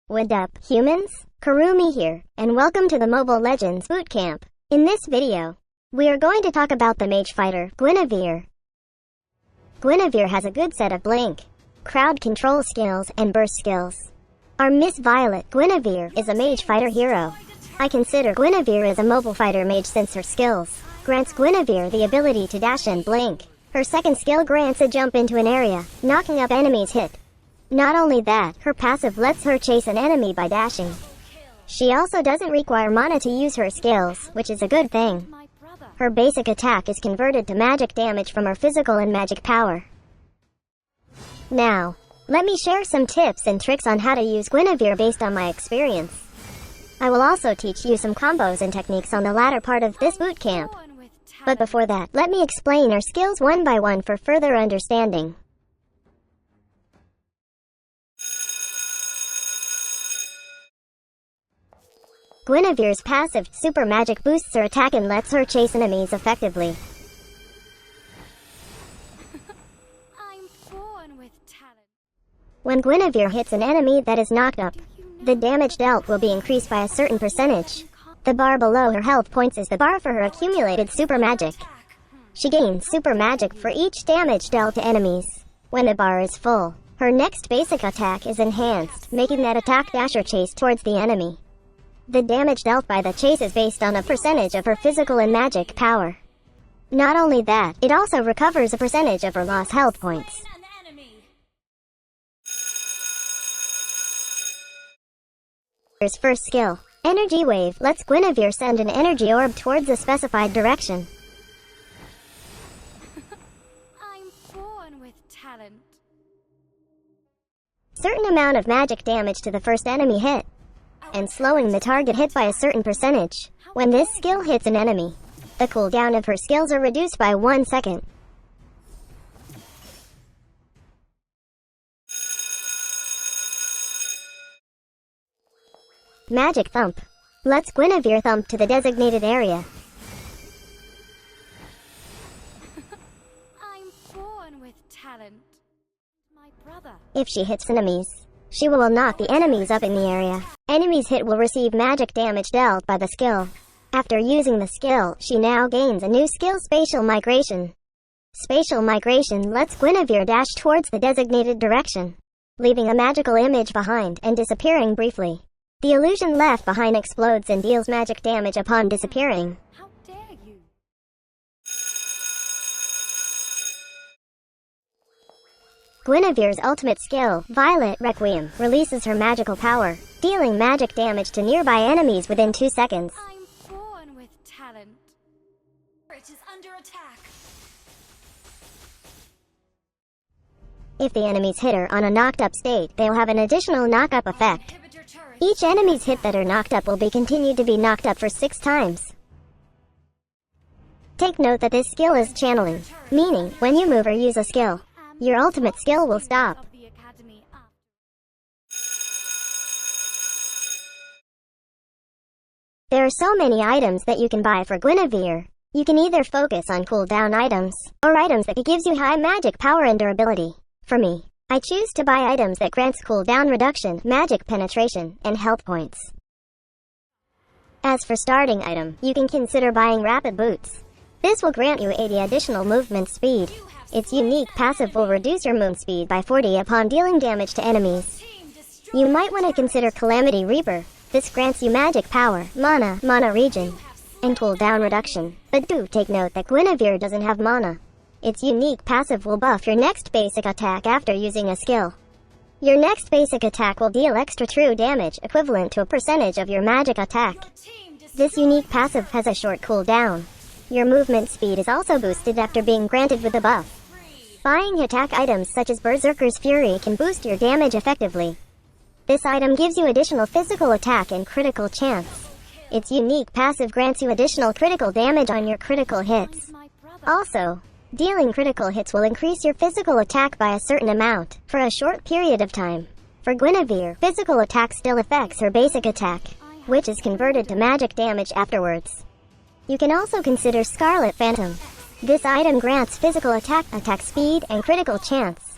What up, humans? Karumi here, and welcome to the Mobile Legends Bootcamp. In this video, we are going to talk about the mage fighter, Guinevere. Guinevere has a good set of blink, crowd control skills, and burst skills. Our Miss Violet, Guinevere, is a mage fighter hero. I consider Guinevere as a mobile fighter mage since her skills grants Guinevere the ability to dash and blink. Her second skill grants a jump into an area, knocking up enemies hit. Not only that, her passive lets her chase an enemy by dashing. She also doesn't require mana to use her skills, which is a good thing. Her basic attack is converted to magic damage from her physical and magic power. Now, let me share some tips and tricks on how to use Guinevere based on my experience. I will also teach you some combos and techniques on the latter part of this bootcamp. But before that, let me explain her skills one by one for further understanding. Guinevere's passive, super magic, boosts her attack and lets her chase enemies effectively. I'm born with talent. When Guinevere hits an enemy that is knocked up, the damage dealt will be increased by a certain percentage. The bar below her health points is the bar for her accumulated super magic. She gains super magic for each damage dealt to enemies. When the bar is full, her next basic attack is enhanced, making that attack dash or chase towards the enemy. The damage dealt by the chase is based on a percentage of her physical and magic power. Not only that, it also recovers a percentage of her lost health points. Guinevere's first skill, Energy Wave, lets Guinevere send an energy orb towards a specified direction. I'm born with talent. Certain amount of magic damage to the first enemy hit, and slowing the target hit by a certain percentage. When this skill hits an enemy, the cooldown of her skills are reduced by 1 second. Magic Thump lets Guinevere thump to the designated area. I'm born with talent. My brother. If she hits enemies, she will knock the enemies up in the area. Enemies hit will receive magic damage dealt by the skill. After using the skill, she now gains a new skill, Spatial Migration. Spatial Migration lets Guinevere dash towards the designated direction, leaving a magical image behind and disappearing briefly. The illusion left behind explodes and deals magic damage upon disappearing. How dare you? Guinevere's ultimate skill, Violet Requiem, releases her magical power, dealing magic damage to nearby enemies within 2 seconds. I'm born with talent. It is under attack. If the enemies hit her on a knocked up state, they'll have an additional knock-up effect. Each enemy's hit that are knocked up will be continued to be knocked up for 6 times. Take note that this skill is channeling, meaning when you move or use a skill, your ultimate skill will stop. There are so many items that you can buy for Guinevere. You can either focus on cooldown items, or items that gives you high magic power and durability. For me, I choose to buy items that grants cooldown reduction, magic penetration, and health points. As for starting item, you can consider buying Rapid Boots. This will grant you 80 additional movement speed. Its unique passive will reduce your move speed by 40 upon dealing damage to enemies. You might want to consider Calamity Reaper. This grants you magic power, mana regen, and cooldown reduction. But do take note that Guinevere doesn't have mana. Its unique passive will buff your next basic attack after using a skill. Your next basic attack will deal extra true damage equivalent to a percentage of your magic attack. This unique passive has a short cooldown. Your movement speed is also boosted after being granted with a buff. Buying attack items such as Berserker's Fury can boost your damage effectively. This item gives you additional physical attack and critical chance. Its unique passive grants you additional critical damage on your critical hits. Also, Dealing critical hits will increase your physical attack by a certain amount, for a short period of time. For Guinevere, physical attack still affects her basic attack, which is converted to magic damage afterwards. You can also consider Scarlet Phantom. This item grants physical attack speed, and critical chance.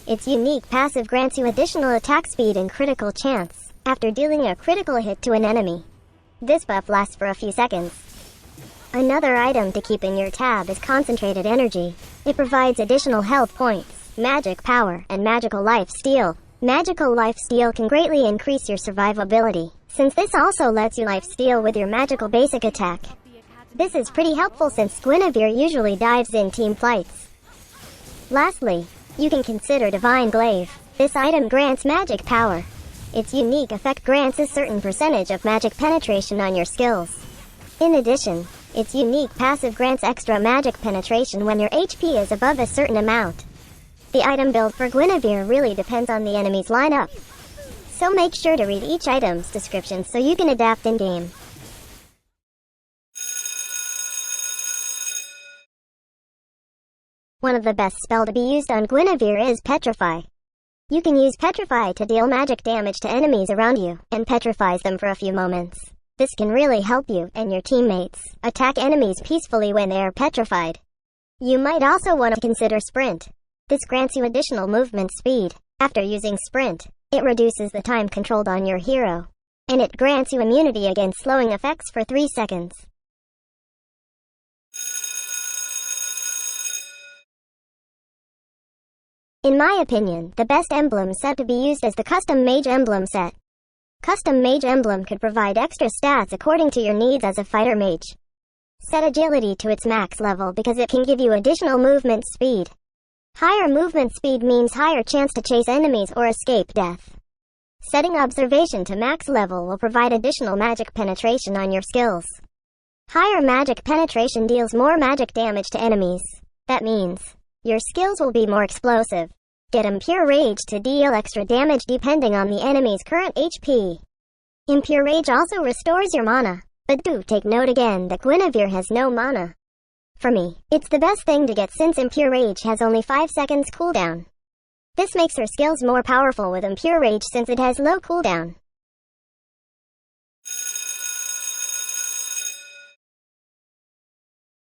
Its unique passive grants you additional attack speed and critical chance, after dealing a critical hit to an enemy. This buff lasts for a few seconds. Another item to keep in your tab is Concentrated Energy. It provides additional health points, magic power, and magical life steal. Magical life steal can greatly increase your survivability, since this also lets you life steal with your magical basic attack. This is pretty helpful since Guinevere usually dives in team fights. Lastly, you can consider Divine Glaive. This item grants magic power. Its unique effect grants a certain percentage of magic penetration on your skills. In addition, its unique passive grants extra magic penetration when your HP is above a certain amount. The item build for Guinevere really depends on the enemy's lineup, so make sure to read each item's description so you can adapt in-game. One of the best spells to be used on Guinevere is Petrify. You can use Petrify to deal magic damage to enemies around you, and petrifies them for a few moments. This can really help you and your teammates attack enemies peacefully when they are petrified. You might also want to consider Sprint. This grants you additional movement speed. After using Sprint, it reduces the time controlled on your hero, and it grants you immunity against slowing effects for 3 seconds. In my opinion, the best emblem set to be used is the Custom Mage Emblem set. Custom Mage Emblem could provide extra stats according to your needs as a fighter mage. Set agility to its max level because it can give you additional movement speed. Higher movement speed means higher chance to chase enemies or escape death. Setting observation to max level will provide additional magic penetration on your skills. Higher magic penetration deals more magic damage to enemies. That means your skills will be more explosive. Get Impure Rage to deal extra damage depending on the enemy's current HP. Impure Rage also restores your mana, but do take note again that Guinevere has no mana. For me, it's the best thing to get since Impure Rage has only 5 seconds cooldown. This makes her skills more powerful with Impure Rage since it has low cooldown.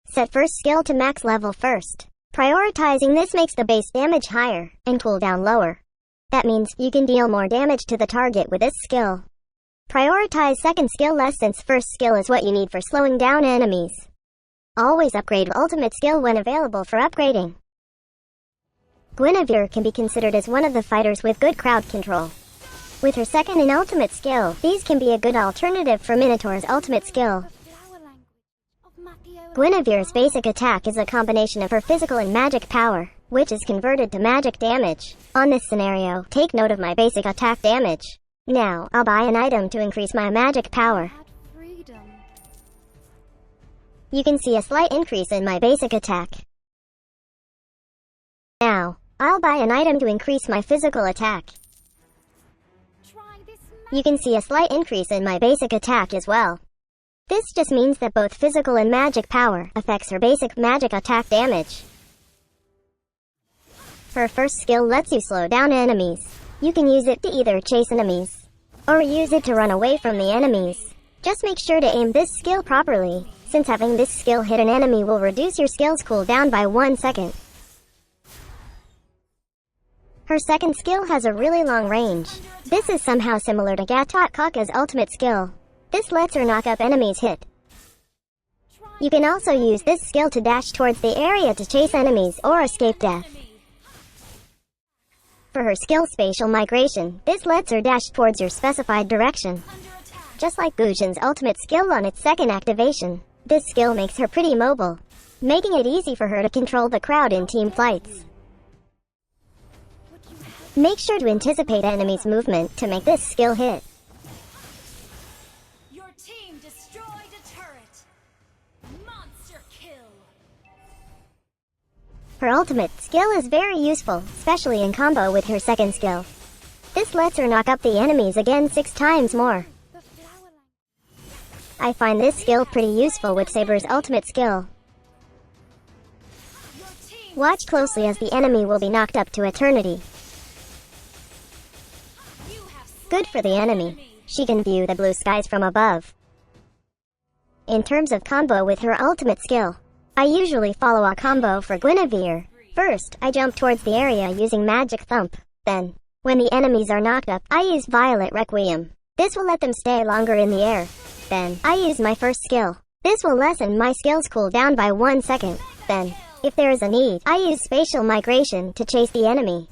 Set first skill to max level first. Prioritizing this makes the base damage higher, and cooldown lower. That means you can deal more damage to the target with this skill. Prioritize second skill less since first skill is what you need for slowing down enemies. Always upgrade ultimate skill when available for upgrading. Guinevere can be considered as one of the fighters with good crowd control. With her second and ultimate skill, these can be a good alternative for Minotaur's ultimate skill. Guinevere's basic attack is a combination of her physical and magic power, which is converted to magic damage. On this scenario, take note of my basic attack damage. Now, I'll buy an item to increase my magic power. You can see a slight increase in my basic attack. Now, I'll buy an item to increase my physical attack. You can see a slight increase in my basic attack as well. This just means that both physical and magic power affects her basic magic attack damage. Her first skill lets you slow down enemies. You can use it to either chase enemies, or use it to run away from the enemies. Just make sure to aim this skill properly, since having this skill hit an enemy will reduce your skill's cooldown by 1 second. Her second skill has a really long range. This is somehow similar to Gatot Kaka's ultimate skill. This lets her knock up enemies hit. You can also use this skill to dash towards the area to chase enemies or escape death. For her skill Spatial Migration, this lets her dash towards your specified direction. Just like Gujin's ultimate skill on its second activation, this skill makes her pretty mobile, making it easy for her to control the crowd in team fights. Make sure to anticipate enemies' movement to make this skill hit. Her ultimate skill is very useful, especially in combo with her second skill. This lets her knock up the enemies again 6 times more. I find this skill pretty useful with Saber's ultimate skill. Watch closely as the enemy will be knocked up to eternity. Good for the enemy. She can view the blue skies from above. In terms of combo with her ultimate skill, I usually follow a combo for Guinevere. First, I jump towards the area using Magic Thump. Then, when the enemies are knocked up, I use Violet Requiem. This will let them stay longer in the air. Then, I use my first skill. This will lessen my skill's cooldown by 1 second. Then, if there is a need, I use Spatial Migration to chase the enemy.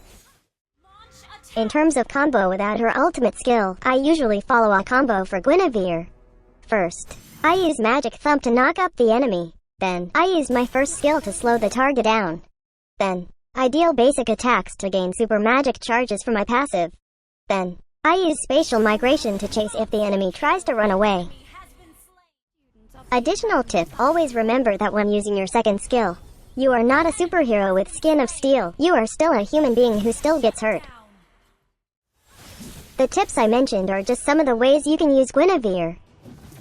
In terms of combo without her ultimate skill, I usually follow a combo for Guinevere. First, I use Magic Thump to knock up the enemy. Then, I use my first skill to slow the target down. Then, I deal basic attacks to gain super magic charges for my passive. Then, I use Spatial Migration to chase if the enemy tries to run away. Additional tip, always remember that when using your second skill, you are not a superhero with skin of steel. You are still a human being who still gets hurt. The tips I mentioned are just some of the ways you can use Guinevere.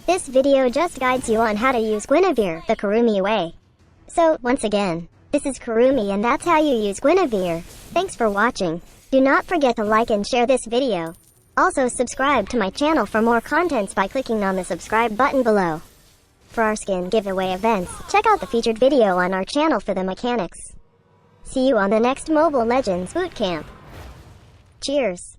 This video just guides you on how to use Guinevere the Kurumi way. So, once again, this is Kurumi and that's how you use Guinevere. Thanks for watching. Do not forget to like and share this video. Also subscribe to my channel for more contents by clicking on the subscribe button below. For our skin giveaway events, check out the featured video on our channel for the mechanics. See you on the next Mobile Legends Bootcamp. Cheers!